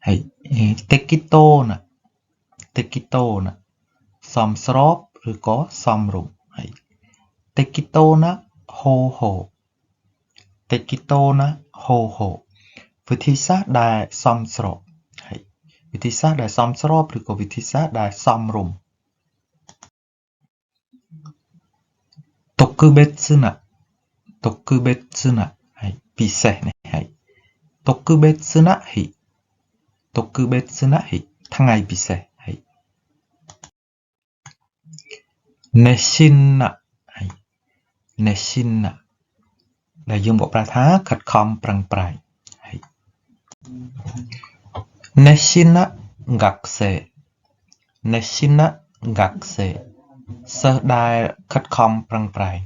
ហើយTequitona សមស្របឬក៏សមរម្យហើយ Tequitona ho Tequitona ho វិធីសាស្ត្រដែលសមស្របហើយវិធីសាស្ត្រដែលសមស្របឬក៏វិធីសាស្ត្រដែលសមរម្យ 特別なはいពិសេសនេះហើយ 特別な日ថ្ងៃពិសេសហើយ Neshina ហើយ Neshina ដែលយើងបកប្រែថាខិតខំប្រឹងប្រែងហើយ Neshina Gakse សិស្សដែលខិតខំប្រឹងប្រែង